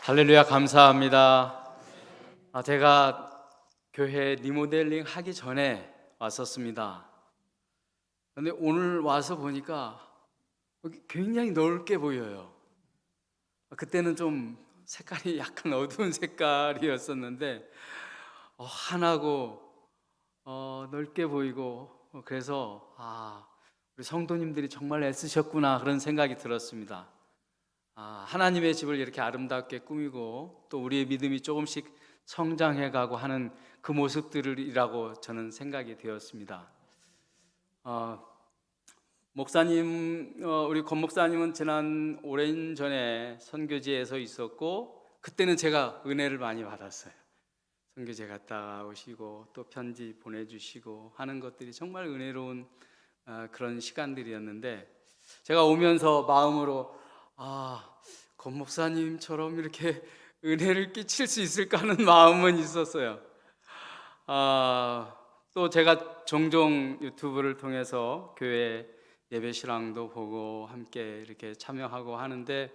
할렐루야, 감사합니다. 제가 교회 리모델링 하기 전에 왔었습니다. 근데 오늘 와서 보니까 굉장히 넓게 보여요. 그때는 좀 색깔이 약간 어두운 색깔이었었는데 환하고 넓게 보이고 그래서 우리 성도님들이 정말 애쓰셨구나 그런 생각이 들었습니다. 하나님의 집을 이렇게 아름답게 꾸미고 또 우리의 믿음이 조금씩 성장해가고 하는 그 모습들이라고 저는 생각이 되었습니다. 목사님, 우리 권 목사님은 지난 오랜 전에 선교지에서 있었고 그때는 제가 은혜를 많이 받았어요. 선교제 갔다 오시고 또 편지 보내주시고 하는 것들이 정말 은혜로운 그런 시간들이었는데 제가 오면서 마음으로 권 목사님처럼 이렇게 은혜를 끼칠 수 있을까 하는 마음은 있었어요. 또 제가 종종 유튜브를 통해서 교회 예배신앙도 보고 함께 이렇게 참여하고 하는데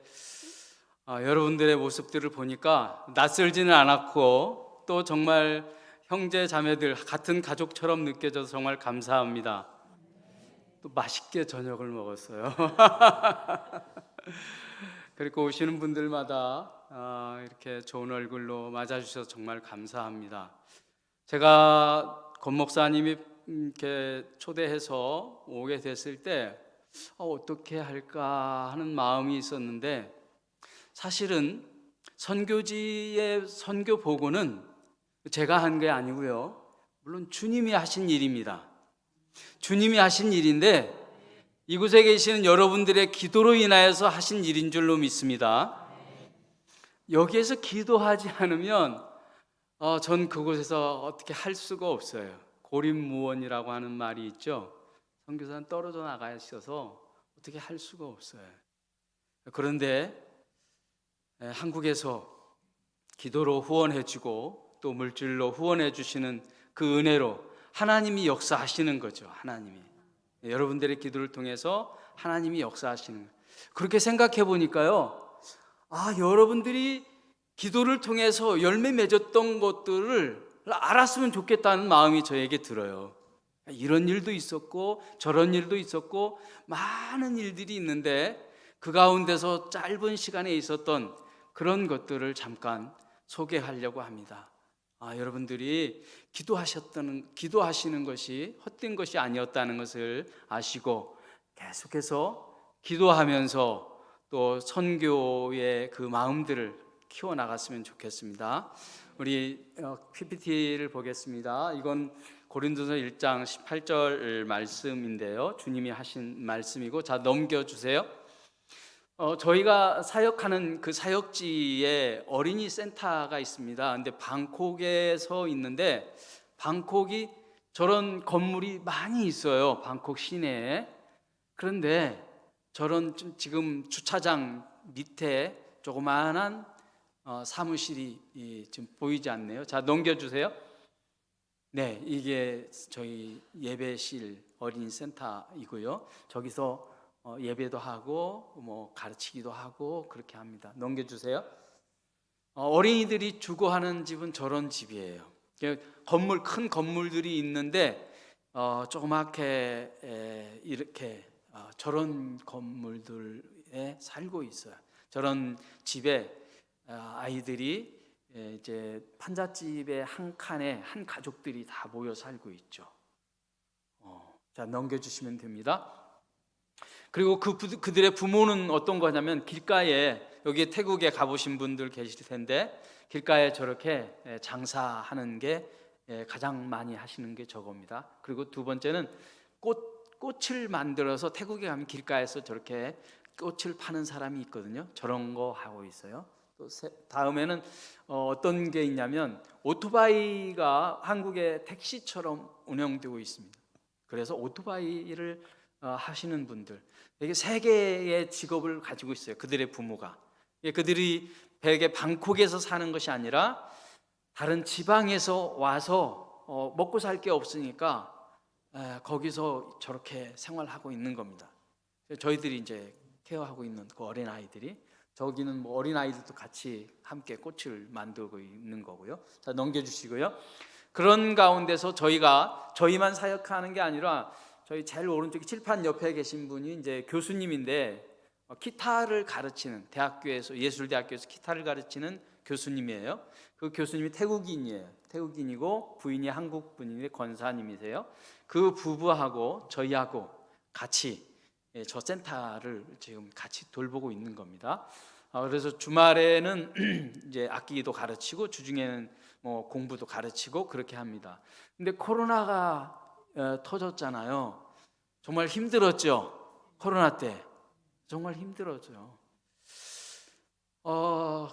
여러분들의 모습들을 보니까 낯설지는 않았고 또 정말 형제 자매들 같은 가족처럼 느껴져서 정말 감사합니다. 또 맛있게 저녁을 먹었어요. 그리고 오시는 분들마다 이렇게 좋은 얼굴로 맞아주셔서 정말 감사합니다. 제가 권 목사님이 이렇게 초대해서 오게 됐을 때 어떻게 할까 하는 마음이 있었는데 사실은 선교지의 선교 보고는 제가 한 게 아니고요. 물론 주님이 하신 일입니다. 주님이 하신 일인데 이곳에 계시는 여러분들의 기도로 인하여서 하신 일인 줄로 믿습니다. 여기에서 기도하지 않으면 전 그곳에서 어떻게 할 수가 없어요. 고립무원이라고 하는 말이 있죠. 선교사는 떨어져 나가셔서 어떻게 할 수가 없어요. 그런데 한국에서 기도로 후원해주고 또 물질로 후원해주시는 그 은혜로 하나님이 역사하시는 거죠. 하나님이 여러분들의 기도를 통해서 하나님이 역사하시는 거예요. 그렇게 생각해 보니까요, 여러분들이 기도를 통해서 열매 맺었던 것들을 알았으면 좋겠다는 마음이 저에게 들어요. 이런 일도 있었고 저런 일도 있었고 많은 일들이 있는데 그 가운데서 짧은 시간에 있었던 그런 것들을 잠깐 소개하려고 합니다. 여러분들이 기도하시는 것이 헛된 것이 아니었다는 것을 아시고 계속해서 기도하면서 또 선교의 그 마음들을 키워나갔으면 좋겠습니다. 우리 PPT를 보겠습니다. 이건 고린도서 1장 18절 말씀인데요. 주님이 하신 말씀이고, 자 넘겨주세요. 저희가 사역하는 그 사역지에 어린이 센터가 있습니다. 근데 방콕에서 있는데 방콕이 저런 건물이 많이 있어요. 방콕 시내에. 그런데 저런 지금 주차장 밑에 조그마한 사무실이 지금 보이지 않네요. 자 넘겨주세요. 네, 이게 저희 예배실 어린이 센터이고요. 저기서 예배도 하고 가르치기도 하고 그렇게 합니다. 넘겨주세요. 어린이들이 주거하는 집은 저런 집이에요. 큰 건물들이 있는데 조그맣게 이렇게 저런 건물들에 살고 있어요. 저런 집에 아이들이 이제 판잣집의 한 칸에 한 가족들이 다 모여 살고 있죠. 자 넘겨주시면 됩니다. 그리고 그들의 부모는 어떤 거냐면 길가에, 여기 태국에 가보신 분들 계실 텐데 길가에 저렇게 장사하는 게 가장 많이 하시는 게 저겁니다. 그리고 두 번째는 꽃을 만들어서 태국에 가면 길가에서 저렇게 꽃을 파는 사람이 있거든요. 저런 거 하고 있어요. 또 다음에는 어떤 게 있냐면 오토바이가 한국의 택시처럼 운영되고 있습니다. 그래서 오토바이를 하시는 분들, 이게 세 개의 직업을 가지고 있어요. 그들의 부모가. 그들이 베개 방콕에서 사는 것이 아니라 다른 지방에서 와서 먹고 살 게 없으니까 거기서 저렇게 생활하고 있는 겁니다. 저희들이 이제 케어하고 있는 그 어린 아이들이 저기는 뭐 어린 아이들도 같이 함께 꽃을 만들고 있는 거고요. 자, 넘겨주시고요. 그런 가운데서 저희만 사역하는 게 아니라 저희 제일 오른쪽 칠판 옆에 계신 분이 이제 교수님인데 기타를 가르치는 대학교에서 예술대학교에서 기타를 가르치는 교수님이에요. 그 교수님이 태국인이에요. 태국인이고 부인이 한국 분인데 권사님이세요. 그 부부하고 저희하고 같이 저 센터를 지금 같이 돌보고 있는 겁니다. 그래서 주말에는 이제 악기도 가르치고 주중에는 뭐 공부도 가르치고 그렇게 합니다. 근데 코로나가 터졌잖아요. 정말 힘들었죠. 코로나 때 정말 힘들었죠.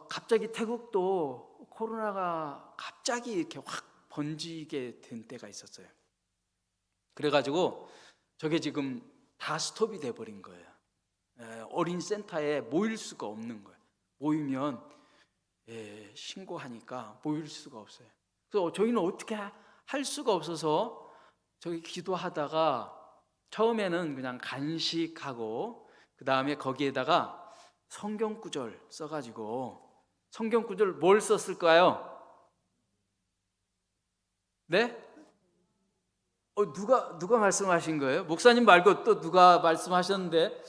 갑자기 태국도 코로나가 갑자기 이렇게 확 번지게 된 때가 있었어요. 그래가지고 저게 지금 다 스톱이 돼버린 거예요. 어린 센터에 모일 수가 없는 거예요. 모이면 신고하니까 모일 수가 없어요. 그래서 저희는 어떻게 할 수가 없어서 저기 기도하다가 처음에는 그냥 간식하고 그 다음에 거기에다가 성경 구절 써가지고 성경 구절 뭘 썼을까요? 네? 누가 말씀하신 거예요? 목사님 말고 또 누가 말씀하셨는데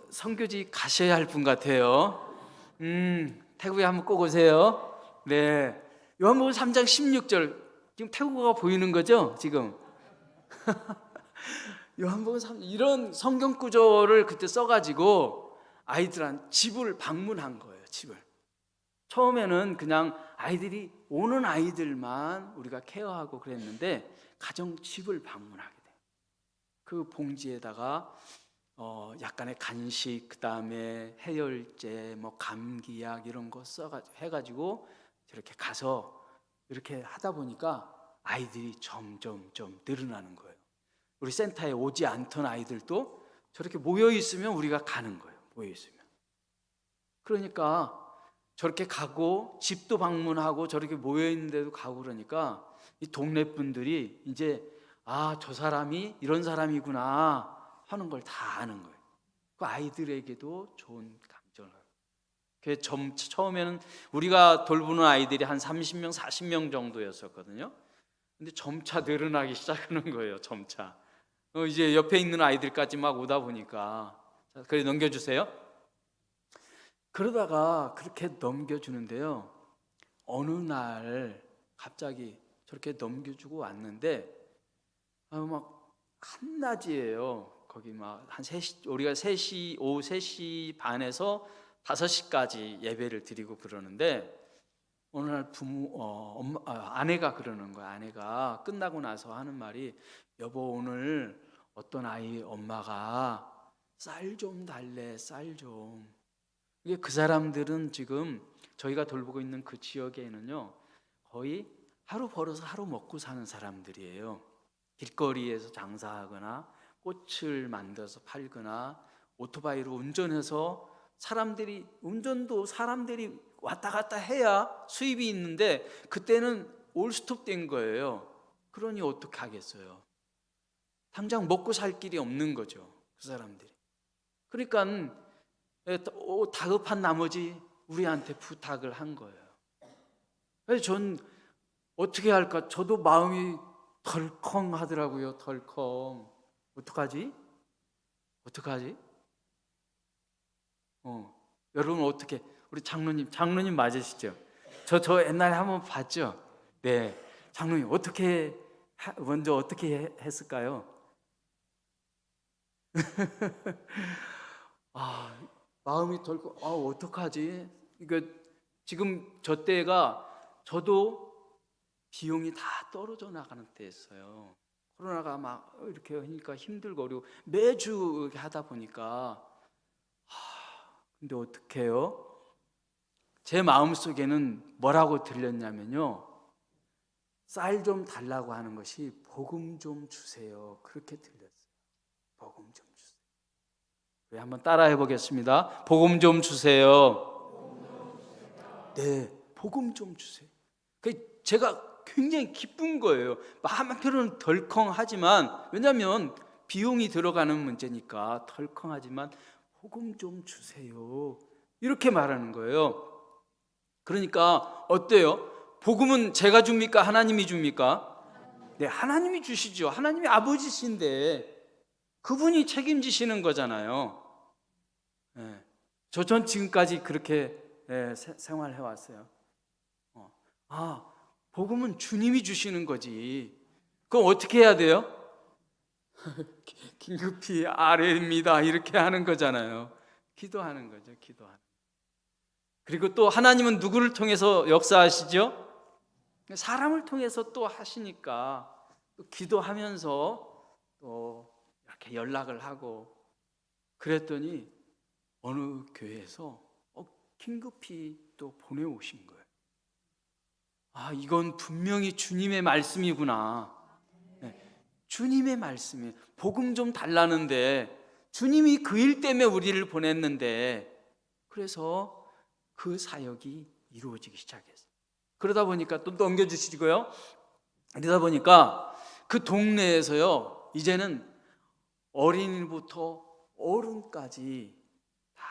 선교지 가셔야 할 분 같아요. 태국에 한번 꼭 오세요. 네, 요한복음 3장 16절 지금 태국어가 보이는 거죠? 지금 요한복음 3장 이런 성경 구절을 그때 써가지고 아이들한 집을 방문한 거예요. 집을 처음에는 그냥 아이들이 오는 아이들만 우리가 케어하고 그랬는데 가정 집을 방문하게 돼요. 그 봉지에다가 약간의 간식, 그 다음에 해열제, 뭐 감기약 이런 거 해가지고 저렇게 가서 이렇게 하다 보니까 아이들이 점점 늘어나는 거예요. 우리 센터에 오지 않던 아이들도 저렇게 모여 있으면 우리가 가는 거예요. 모여 있으면. 그러니까 저렇게 가고 집도 방문하고 저렇게 모여 있는데도 가고 그러니까 이 동네 분들이 이제 저 사람이 이런 사람이구나 하는 걸 다 아는 거예요. 그 아이들에게도 좋은 감정을. 처음에는 우리가 돌보는 아이들이 한 30명, 40명 정도였었거든요. 근데 점차 늘어나기 시작하는 거예요. 점차. 이제 옆에 있는 아이들까지 막 오다 보니까. 자, 그래 넘겨주세요. 그러다가 그렇게 넘겨주는데요. 어느 날 갑자기 저렇게 넘겨주고 왔는데 막 한낮이에요. 거기 막 한 3시, 우리가 3시, 오후 3시 반에서 5시까지 예배를 드리고 그러는데 어느 날 아내가 그러는 거야. 아내가 끝나고 나서 하는 말이 여보 오늘 어떤 아이 엄마가 쌀 좀 달래 쌀 좀. 이게 그 사람들은 지금 저희가 돌보고 있는 그 지역에는요 거의 하루 벌어서 하루 먹고 사는 사람들이에요. 길거리에서 장사하거나 꽃을 만들어서 팔거나 오토바이로 운전해서 사람들이 왔다 갔다 해야 수입이 있는데 그때는 올스톱 된 거예요. 그러니 어떻게 하겠어요? 당장 먹고 살 길이 없는 거죠. 그 사람들이. 그러니까 다급한 나머지 우리한테 부탁을 한 거예요. 그래서 전 어떻게 할까? 저도 마음이 덜컹 하더라고요. 덜컹. 어떡하지? 여러분 어떻게? 우리 장로님 맞으시죠? 저 옛날에 한번 봤죠? 네. 장로님 먼저 어떻게 했을까요? 마음이 덜컥 어떡하지? 이거 지금 저 때가 저도 비용이 다 떨어져 나가는 때였어요. 코로나가 막 이렇게 하니까 힘들고 그리고 매주 이렇게 하다 보니까 근데 어떻게 해요? 제 마음속에는 뭐라고 들렸냐면요 쌀 좀 달라고 하는 것이 복음 좀 주세요 그렇게 들렸어요. 복음 좀 주세요. 우리 한번 따라해 보겠습니다. 복음 좀 주세요. 네, 복음 좀 주세요. 제가 굉장히 기쁜 거예요. 한편으로는 덜컹하지만 왜냐하면 비용이 들어가는 문제니까 덜컹하지만 복음 좀 주세요. 이렇게 말하는 거예요. 그러니까 어때요? 복음은 제가 줍니까? 하나님이 줍니까? 네, 하나님이 주시죠. 하나님이 아버지신데 그분이 책임지시는 거잖아요. 네. 전 지금까지 그렇게 생활해 왔어요. 복음은 주님이 주시는 거지. 그럼 어떻게 해야 돼요? 긴급히 아뢰입니다 이렇게 하는 거잖아요. 기도하는 거죠. 기도하는. 그리고 또 하나님은 누구를 통해서 역사하시죠? 사람을 통해서 또 하시니까 또 기도하면서 또 이렇게 연락을 하고 그랬더니 어느 교회에서 긴급히 또 보내오신 거예요. 이건 분명히 주님의 말씀이구나. 주님의 말씀이에요. 복음 좀 달라는데 주님이 그 일 때문에 우리를 보냈는데 그래서 그 사역이 이루어지기 시작했어요. 그러다 보니까 또 넘겨주시고요. 그러다 보니까 그 동네에서요 이제는 어린이부터 어른까지 다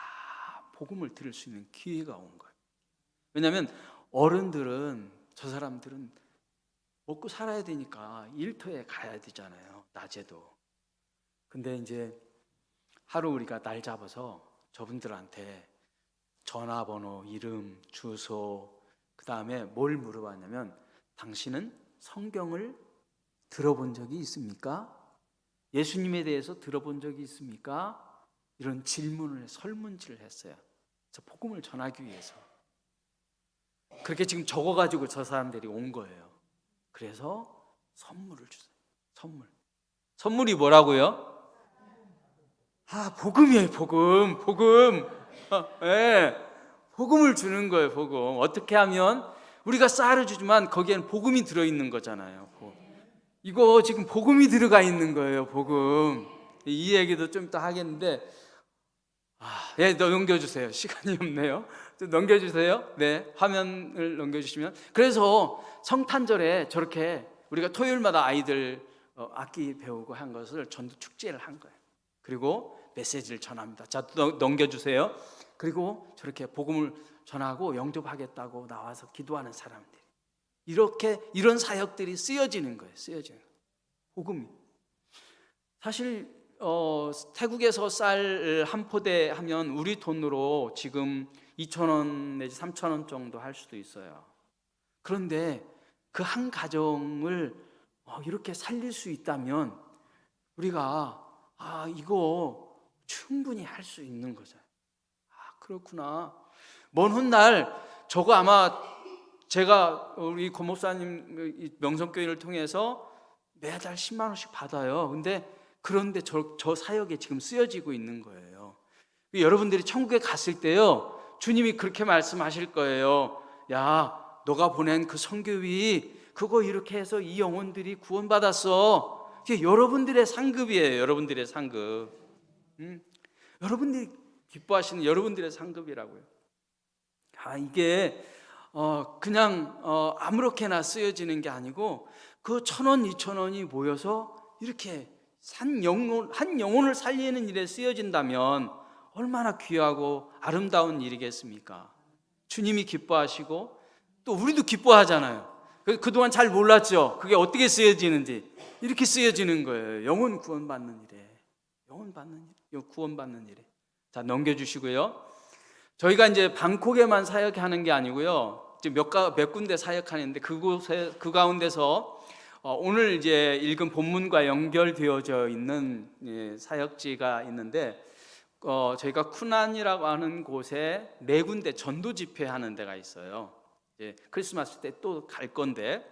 복음을 들을 수 있는 기회가 온 거예요. 왜냐하면 어른들은 저 사람들은 먹고 살아야 되니까 일터에 가야 되잖아요. 낮에도. 근데 이제 하루 우리가 날 잡아서 저분들한테 전화번호, 이름, 주소, 그 다음에 뭘 물어봤냐면 당신은 성경을 들어본 적이 있습니까? 예수님에 대해서 들어본 적이 있습니까? 이런 질문을 설문지를 했어요. 그래서 복음을 전하기 위해서. 그렇게 지금 적어가지고 저 사람들이 온 거예요. 그래서 선물을 주세요. 선물이 뭐라고요? 복음이에요. 복음. 복음을 주는 거예요. 복음. 어떻게 하면 우리가 쌀을 주지만 거기에는 복음이 들어있는 거잖아요. 이거 지금 복음이 들어가 있는 거예요. 복음. 이 얘기도 좀 이따 하겠는데 넘겨주세요. 시간이 없네요. 좀 넘겨주세요. 네, 화면을 넘겨주시면. 그래서 성탄절에 저렇게 우리가 토요일마다 아이들 악기 배우고 한 것을 전도 축제를 한 거예요. 그리고 메시지를 전합니다. 자, 넘겨주세요. 그리고 저렇게 복음을 전하고 영접하겠다고 나와서 기도하는 사람들이 이런 사역들이 쓰여지는 거예요. 복음이. 사실 태국에서 쌀 한 포대 하면 우리 돈으로 지금 2,000원 내지 3,000원 정도 할 수도 있어요. 그런데 그 한 가정을 이렇게 살릴 수 있다면 우리가 이거 충분히 할 수 있는 거죠. 그렇구나. 먼 훗날 저거 아마 제가 우리 고 목사님 명성교회를 통해서 매달 10만 원씩 받아요. 그런데 저 사역에 지금 쓰여지고 있는 거예요. 여러분들이 천국에 갔을 때요, 주님이 그렇게 말씀하실 거예요. 야, 너가 보낸 그 선교비 그거 이렇게 해서 이 영혼들이 구원받았어. 이게 여러분들의 상급이에요. 여러분들의 상급. 여러분들이 기뻐하시는 여러분들의 상급이라고요. 이게 그냥 아무렇게나 쓰여지는 게 아니고 그 1,000원, 2,000원이 모여서 이렇게 한 영혼을 살리는 일에 쓰여진다면 얼마나 귀하고 아름다운 일이겠습니까? 주님이 기뻐하시고 또 우리도 기뻐하잖아요. 그동안 잘 몰랐죠. 그게 어떻게 쓰여지는지. 이렇게 쓰여지는 거예요. 영혼 구원받는 일에. 구원받는 일에. 자, 넘겨주시고요. 저희가 이제 방콕에만 사역하는 게 아니고요. 지금 몇 군데 사역하는데 그 가운데서 오늘 이제 읽은 본문과 연결되어져 있는 사역지가 있는데 저희가 쿠난이라고 하는 곳에 4군데 전도 집회하는 데가 있어요. 크리스마스 때 또 갈 건데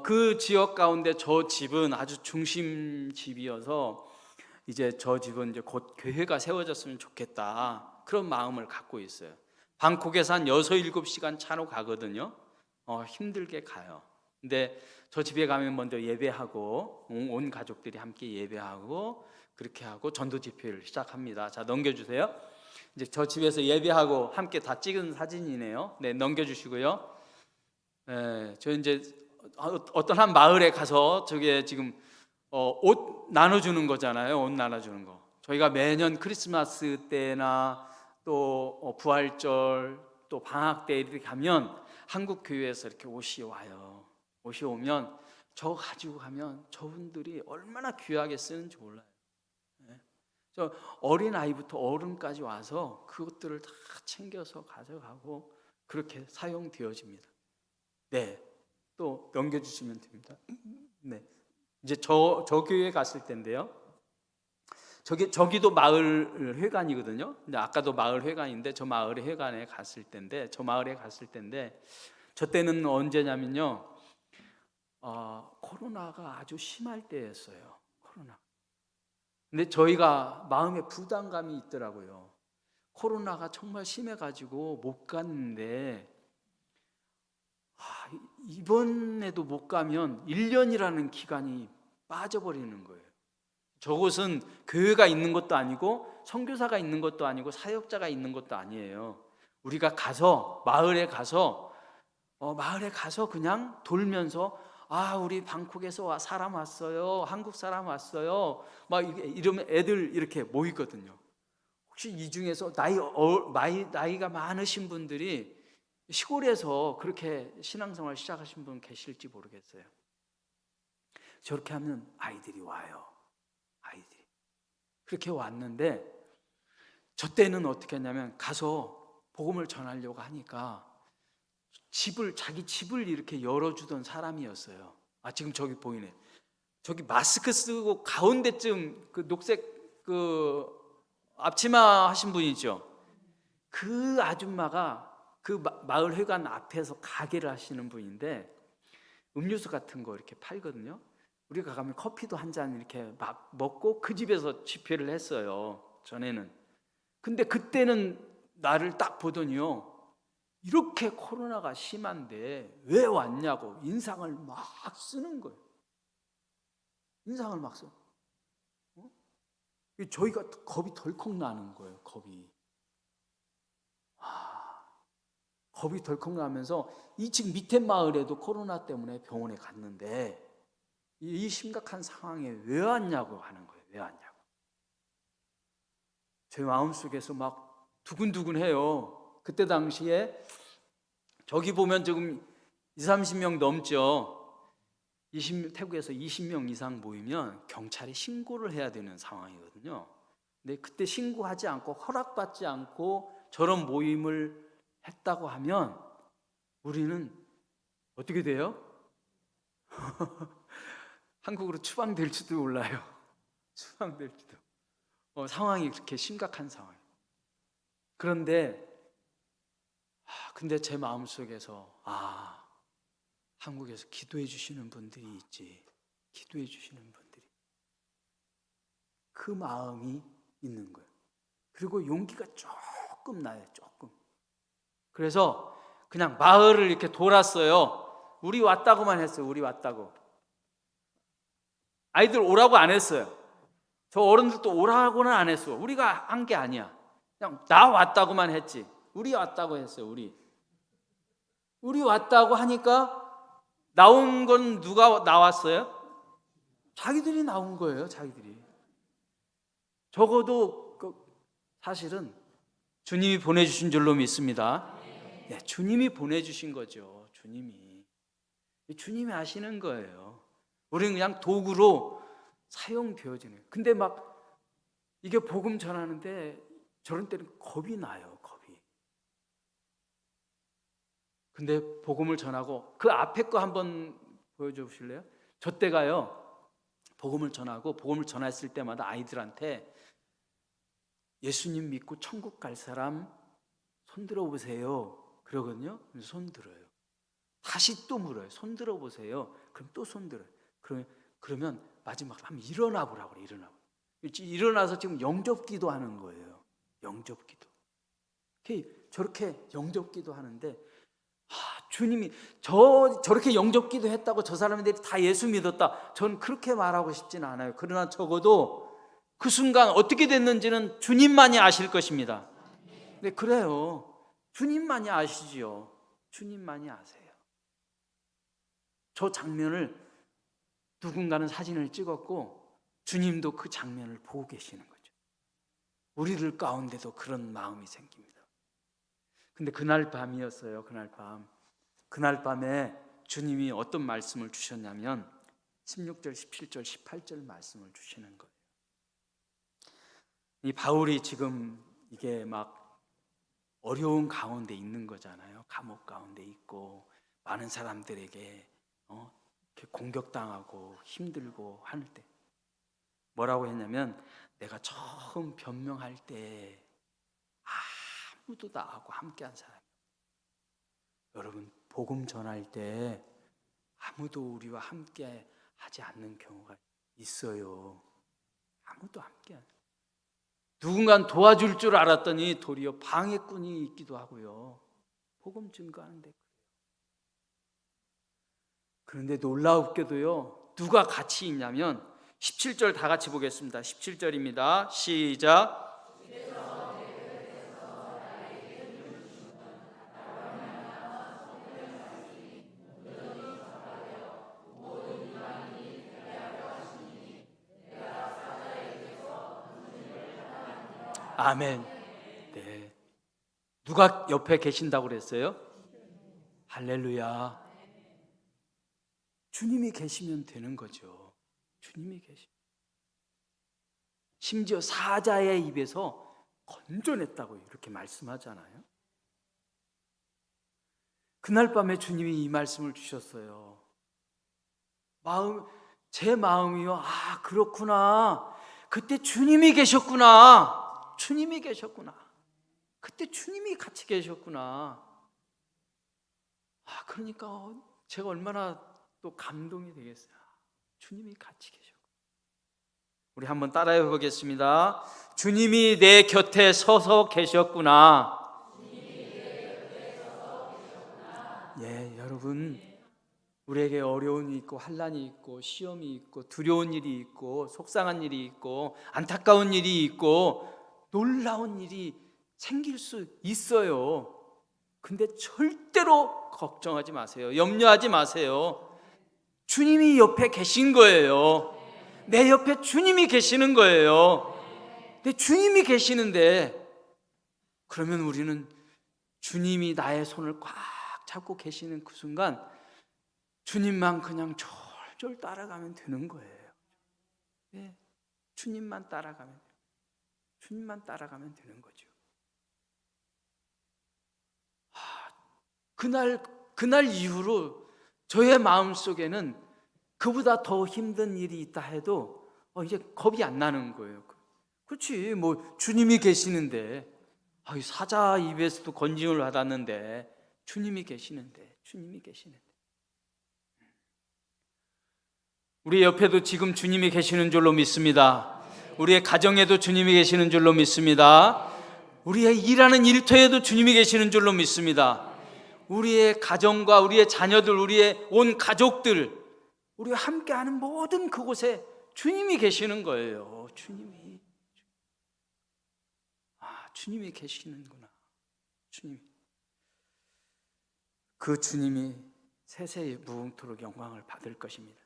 그 지역 가운데 저 집은 아주 중심 집이어서 이제 저 집은 이제 곧 교회가 세워졌으면 좋겠다 그런 마음을 갖고 있어요. 방콕에서 한 6-7시간 차로 가거든요. 힘들게 가요. 근데 저 집에 가면 먼저 예배하고 온 가족들이 함께 예배하고 그렇게 하고 전도 집회를 시작합니다. 자, 넘겨주세요. 이제 저 집에서 예배하고 함께 다 찍은 사진이네요. 네, 넘겨주시고요. 저 이제 어떤 한 마을에 가서 저게 지금 옷 나눠주는 거잖아요. 옷 나눠주는 거. 저희가 매년 크리스마스 때나 또 부활절, 또 방학 때 이렇게 가면 한국 교회에서 이렇게 옷이 와요. 옷이 오면 저 가지고 가면 저분들이 얼마나 귀하게 쓰는지 몰라요. 저 어린 아이부터 어른까지 와서 그것들을 다 챙겨서 가져가고 그렇게 사용되어집니다. 네, 또 넘겨주시면 됩니다. 네, 이제 저 교회에 갔을 때인데요. 저기도 마을 회관이거든요. 근데 아까도 마을 회관인데 저 마을의 회관에 갔을 때인데 저 때는 언제냐면요. 코로나가 아주 심할 때였어요. 코로나. 근데 저희가 마음에 부담감이 있더라고요. 코로나가 정말 심해가지고 못 갔는데 이번에도 못 가면 1년이라는 기간이 빠져버리는 거예요. 저곳은 교회가 있는 것도 아니고 선교사가 있는 것도 아니고 사역자가 있는 것도 아니에요. 우리가 가서 마을에 가서 그냥 돌면서 우리 방콕에서 사람 왔어요. 한국 사람 왔어요. 막 이러면 애들 이렇게 모이거든요. 혹시 이 중에서 나이가 많으신 분들이 시골에서 그렇게 신앙생활 시작하신 분 계실지 모르겠어요. 저렇게 하면 아이들이 와요. 아이들이 그렇게 왔는데 저 때는 어떻게 했냐면 가서 복음을 전하려고 하니까 자기 집을 이렇게 열어주던 사람이었어요. 지금 저기 보이네. 저기 마스크 쓰고 가운데쯤 그 녹색 그 앞치마 하신 분이죠. 그 아줌마가 그 마을 회관 앞에서 가게를 하시는 분인데 음료수 같은 거 이렇게 팔거든요. 우리가 가면 커피도 한 잔 이렇게 막 먹고 그 집에서 집회를 했어요. 전에는. 근데 그때는 나를 딱 보더니요. 이렇게 코로나가 심한데 왜 왔냐고 인상을 막 쓰는 거예요. 인상을 막 써. 저희가 겁이 덜컥 나는 거예요. 겁이 덜컥 나면서 이 지금 밑에 마을에도 코로나 때문에 병원에 갔는데 이 심각한 상황에 왜 왔냐고 하는 거예요. 왜 왔냐고. 제 마음속에서 막 두근두근해요. 그때 당시에 저기 보면 지금 20-30명 넘죠. 태국에서 20명 이상 모이면 경찰에 신고를 해야 되는 상황이거든요. 근데 그때 신고하지 않고 허락받지 않고 저런 모임을 했다고 하면 우리는 어떻게 돼요? 한국으로 추방될지도 몰라요. 추방될지도. 상황이 그렇게 심각한 상황. 그런데 근데 제 마음속에서 한국에서 기도해 주시는 분들이 있지. 기도해 주시는 분들이. 그 마음이 있는 거예요. 그리고 용기가 조금 나요. 조금. 그래서 그냥 마을을 이렇게 돌았어요. 우리 왔다고만 했어요. 우리 왔다고. 아이들 오라고 안 했어요. 저 어른들도 오라고는 안 했어. 우리가 한 게 아니야. 그냥 나 왔다고만 했지. 우리 왔다고 했어요. 우리 왔다고 하니까 나온 건 누가 나왔어요? 자기들이 나온 거예요. 자기들이. 적어도 사실은 주님이 보내주신 줄로 믿습니다. 네, 주님이 보내주신 거죠. 주님이 하시는 거예요. 우리는 그냥 도구로 사용되어지는 거예요. 근데 막 이게 복음 전하는데 저런 때는 겁이 나요. 근데 복음을 전하고 그 앞에 거 한번 보여줘 보실래요? 저 때가요. 복음을 전하고 복음을 전했을 때마다 아이들한테 예수님 믿고 천국 갈 사람 손 들어보세요. 그러거든요. 그래서 손 들어요. 다시 또 물어요. 손 들어보세요. 그럼 또 손 들어요. 그러면 마지막으로 한번 일어나 보라고 그래요. 일어나서 지금 영접기도 하는 거예요. 영접기도. 저렇게 영접기도 하는데 주님이 저렇게 영접기도 했다고 저 사람들이 다 예수 믿었다. 저는 그렇게 말하고 싶지는 않아요. 그러나 적어도 그 순간 어떻게 됐는지는 주님만이 아실 것입니다. 네, 그래요. 주님만이 아시지요. 주님만이 아세요. 저 장면을 누군가는 사진을 찍었고 주님도 그 장면을 보고 계시는 거죠. 우리들 가운데도 그런 마음이 생깁니다. 근데 그날 밤이었어요. 그날 밤에 주님이 어떤 말씀을 주셨냐면 16절, 17절, 18절 말씀을 주시는 거예요. 이 바울이 지금 이게 막 어려운 가운데 있는 거잖아요. 감옥 가운데 있고 많은 사람들에게 이렇게 공격당하고 힘들고 할 때 뭐라고 했냐면, 내가 처음 변명할 때 아무도 나하고 함께한 사람이, 여러분 복음 전할 때 아무도 우리와 함께 하지 않는 경우가 있어요. 아무도 함께 안. 누군가 도와줄 줄 알았더니 도리어 방해꾼이 있기도 하고요. 복음 증거하는데. 그런데 놀랍게도요, 누가 같이 있냐면 17절 다 같이 보겠습니다. 17절입니다. 시작. 아멘. 네. 누가 옆에 계신다고 그랬어요? 할렐루야. 주님이 계시면 되는 거죠. 주님이 계시면. 심지어 사자의 입에서 건져냈다고 이렇게 말씀하잖아요. 그날 밤에 주님이 이 말씀을 주셨어요. 제 마음이요. 그렇구나. 그때 주님이 계셨구나. 주님이 계셨구나. 그때 주님이 같이 계셨구나. 그러니까 제가 얼마나 또 감동이 되겠어요. 주님이 같이 계셨구나. 우리 한번 따라해 보겠습니다. 주님이 내 곁에 서서 계셨구나. 예, 여러분, 우리에게 어려움이 있고 환난이 있고 시험이 있고 두려운 일이 있고 속상한 일이 있고 안타까운 일이 있고 놀라운 일이 생길 수 있어요. 근데 절대로 걱정하지 마세요. 염려하지 마세요. 주님이 옆에 계신 거예요. 내 옆에 주님이 계시는 거예요. 내 주님이 계시는데, 그러면 우리는 주님이 나의 손을 꽉 잡고 계시는 그 순간 주님만 그냥 졸졸 따라가면 되는 거예요. 네, 주님만 따라가면 되는 거죠. 그날 이후로 저의 마음속에는 그보다 더 힘든 일이 있다 해도 이제 겁이 안 나는 거예요. 그렇지, 뭐 주님이 계시는데, 사자 입에서도 건짐을 받았는데 주님이 계시는데. 우리 옆에도 지금 주님이 계시는 줄로 믿습니다. 우리의 가정에도 주님이 계시는 줄로 믿습니다. 우리의 일하는 일터에도 주님이 계시는 줄로 믿습니다. 우리의 가정과 우리의 자녀들, 우리의 온 가족들, 우리와 함께하는 모든 그곳에 주님이 계시는 거예요. 주님이 계시는구나. 그 주님이 세세히 무궁토록 영광을 받을 것입니다.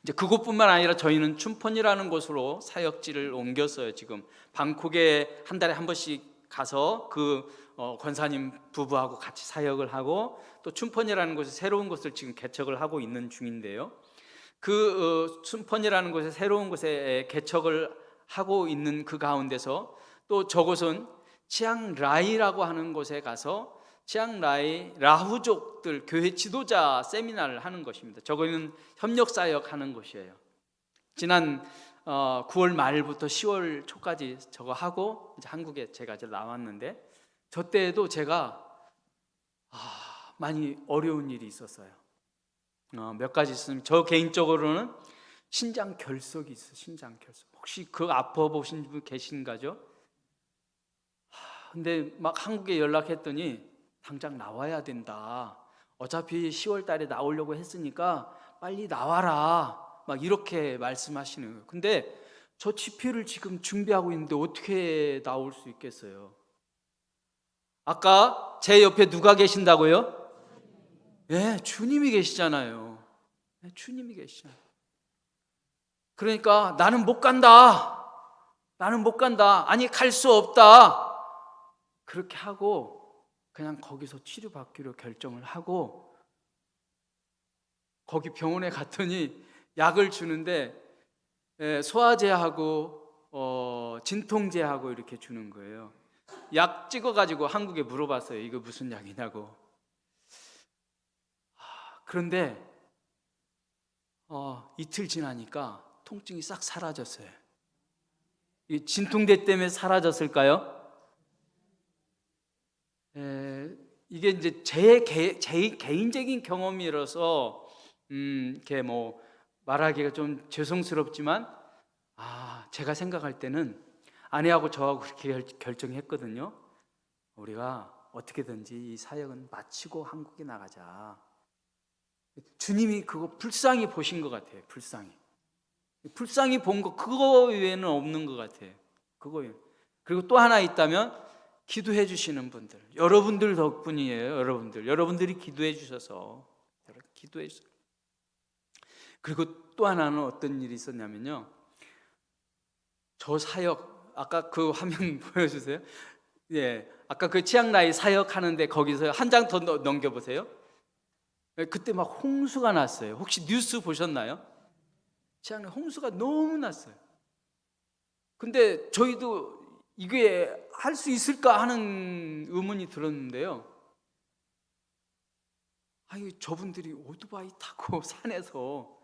이제 그곳뿐만 아니라 저희는 춘폰이라는 곳으로 사역지를 옮겼어요. 지금 방콕에 한 달에 한 번씩 가서 그 권사님 부부하고 같이 사역을 하고, 또 춘폰이라는 곳에 새로운 곳을 지금 개척을 하고 있는 중인데요. 그 춘폰이라는 곳에 새로운 곳에 개척을 하고 있는 그 가운데서 또 저곳은 치앙라이라고 하는 곳에 가서 치앙라이 라후족들 교회 지도자 세미나를 하는 것입니다. 저거는 협력사역 하는 곳이에요. 지난 9월 말부터 10월 초까지 저거 하고 이제 한국에 제가 이제 나왔는데, 저 때에도 제가 많이 어려운 일이 있었어요. 몇 가지 있으면, 저 개인적으로는 신장 결석이 있어요. 신장 결석. 혹시 그거 아파보신 분 계신가죠? 근데 막 한국에 연락했더니 당장 나와야 된다. 어차피 10월 달에 나오려고 했으니까 빨리 나와라. 막 이렇게 말씀하시는 거예요. 근데 저 치료를 지금 준비하고 있는데 어떻게 나올 수 있겠어요? 아까 제 옆에 누가 계신다고요? 예, 주님이 계시잖아요. 주님이 계시잖아요. 그러니까 나는 못 간다. 나는 못 간다. 아니, 갈 수 없다. 그렇게 하고 그냥 거기서 치료받기로 결정을 하고, 거기 병원에 갔더니 약을 주는데 소화제하고 진통제하고 이렇게 주는 거예요. 약 찍어가지고 한국에 물어봤어요. 이거 무슨 약이냐고. 그런데 이틀 지나니까 통증이 싹 사라졌어요. 이 진통제 때문에 사라졌을까요? 이게 이제 제 개인적인 경험이라서 이렇게 뭐 말하기가 좀 죄송스럽지만, 제가 생각할 때는 아내하고 저하고 그렇게 결정했거든요. 우리가 어떻게든지 이 사역은 마치고 한국에 나가자. 주님이 그거 불쌍히 보신 것 같아요. 불쌍히 본 거, 그거 외에는 없는 것 같아요. 그거 외에. 그리고 또 하나 있다면, 기도해 주시는 분들, 여러분들 덕분이에요. 여러분들이 기도해 주셔서. 그리고 또 하나는 어떤 일이 있었냐면요, 저 사역, 아까 그 화면 보여주세요. 예, 아까 그 치앙라이 사역하는데 거기서 한 장 더 넘겨보세요. 그때 막 홍수가 났어요. 혹시 뉴스 보셨나요? 치앙라이 홍수가 너무 났어요. 근데 저희도 이게 할 수 있을까 하는 의문이 들었는데요. 저분들이 오토바이 타고 산에서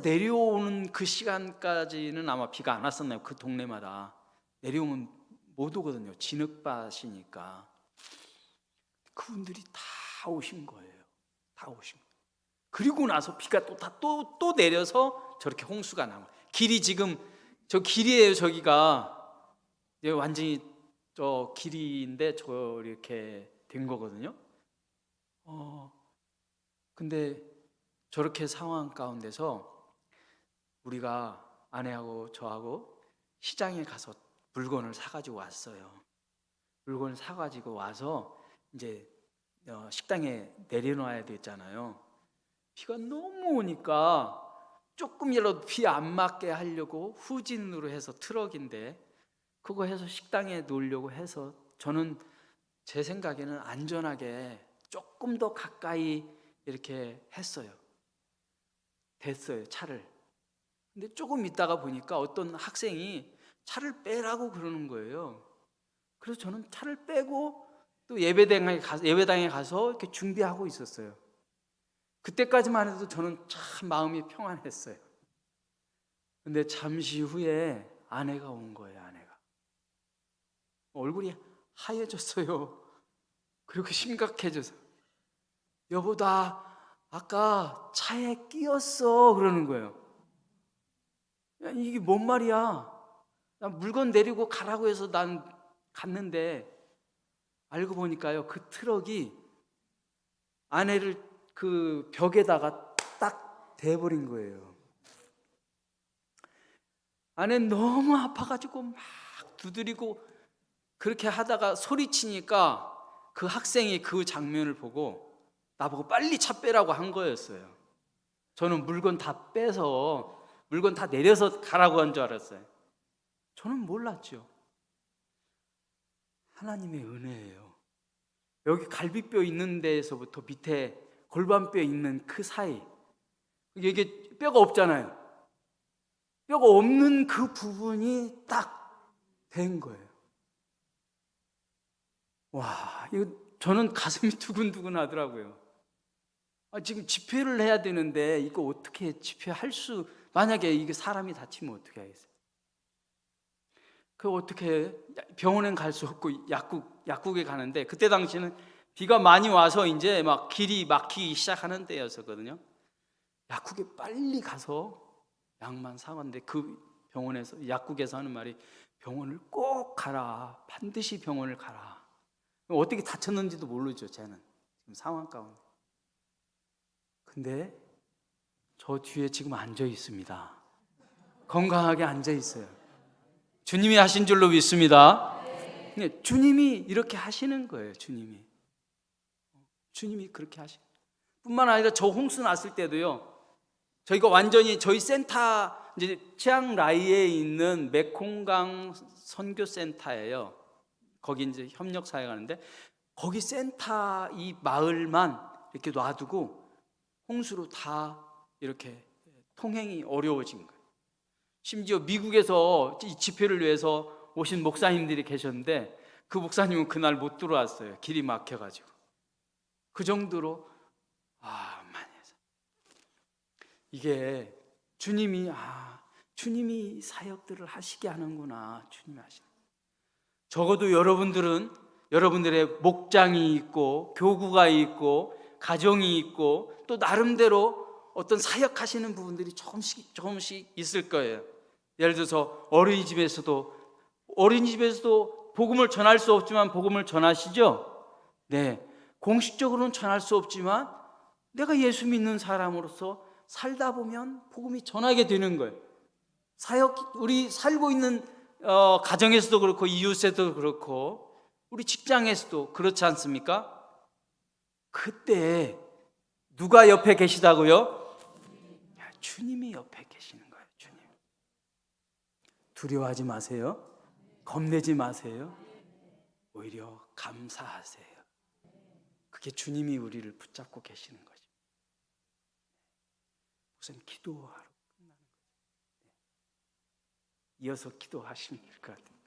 내려오는 그 시간까지는 아마 비가 안 왔었나요? 그 동네마다 내려오면 못 오거든요. 진흙밭이니까. 그분들이 다 오신 거예요. 그리고 나서 비가 또 내려서 저렇게 홍수가 나고, 길이 지금 저 길이에요. 저기가 완전히 저 길이인데 저 이렇게 된 거거든요. 근데 저렇게 상황 가운데서 우리가 아내하고 저하고 시장에 가서 물건을 사가지고 왔어요. 물건을 사가지고 와서 이제 식당에 내려놔야 되잖아요. 비가 너무 오니까 조금이라도 비 안 맞게 하려고 후진으로 해서, 트럭인데 그거 해서 식당에 놓으려고 해서, 저는 제 생각에는 안전하게 조금 더 가까이 이렇게 됐어요, 차를. 근데 조금 있다가 보니까 어떤 학생이 차를 빼라고 그러는 거예요. 그래서 저는 차를 빼고 또 예배당에 가서 이렇게 준비하고 있었어요. 그때까지만 해도 저는 참 마음이 평안했어요. 근데 잠시 후에 아내가 온 거예요. 얼굴이 하얘졌어요. 그리고 심각해져서, 여보, 나 아까 차에 끼었어 그러는 거예요. 이게 뭔 말이야? 나 물건 내리고 가라고 해서 난 갔는데, 알고 보니까요, 그 트럭이 아내를 그 벽에다가 딱 대버린 거예요. 아내는 너무 아파가지고 막 두드리고 그렇게 하다가 소리치니까 그 학생이 그 장면을 보고 나보고 빨리 차 빼라고 한 거였어요. 저는 물건 다 빼서, 물건 다 내려서 가라고 한 줄 알았어요. 저는 몰랐죠. 하나님의 은혜예요. 여기 갈비뼈 있는 데에서부터 밑에 골반뼈 있는 그 사이, 이게 뼈가 없잖아요. 뼈가 없는 그 부분이 딱 된 거예요. 와, 이거 저는 가슴이 두근두근 하더라고요. 지금 집회를 해야 되는데 이거 어떻게 집회할 수, 만약에 이게 사람이 다치면 어떻게 하겠어요? 그 어떻게, 병원엔 갈 수 없고 약국에 가는데, 그때 당시는 비가 많이 와서 이제 막 길이 막히기 시작하는 때였었거든요. 약국에 빨리 가서 약만 사왔는데, 그 병원에서, 약국에서 하는 말이, 병원을 꼭 가라, 반드시 병원을 가라. 어떻게 다쳤는지도 모르죠, 쟤는 지금 상황 가운데. 근데 저 뒤에 지금 앉아 있습니다. 건강하게 앉아 있어요. 주님이 하신 줄로 믿습니다. 네, 주님이 이렇게 하시는 거예요. 주님이 그렇게 하시는. 뿐만 아니라 저 홍수 났을 때도요, 저희가 완전히 저희 센터 이제 치앙라이에 있는 메콩강 선교센터예요. 거기 이제 협력 사역하는데 거기 센터 이 마을만 이렇게 놔두고 홍수로 다 이렇게 통행이 어려워진 거예요. 심지어 미국에서 이 집회를 위해서 오신 목사님들이 계셨는데 그 목사님은 그날 못 들어왔어요. 길이 막혀가지고. 그 정도로 많이 해서 이게 주님이 사역들을 하시게 하는구나. 주님이 하시는. 적어도 여러분들의 목장이 있고 교구가 있고 가정이 있고 또 나름대로 어떤 사역하시는 부분들이 조금씩 있을 거예요. 예를 들어서 어린이집에서도 복음을 전할 수 없지만 복음을 전하시죠. 네, 공식적으로는 전할 수 없지만 내가 예수 믿는 사람으로서 살다 보면 복음이 전하게 되는 거예요. 우리 살고 있는 가정에서도 그렇고 이웃에도 그렇고 우리 직장에서도 그렇지 않습니까? 그때 누가 옆에 계시다고요? 주님이 옆에 계시는 거예요. 주님. 두려워하지 마세요. 겁내지 마세요. 오히려 감사하세요. 그게 주님이 우리를 붙잡고 계시는 거죠. 우선 기도하러 끝나는 거죠. 이어서 기도하시면 될 것 같아요.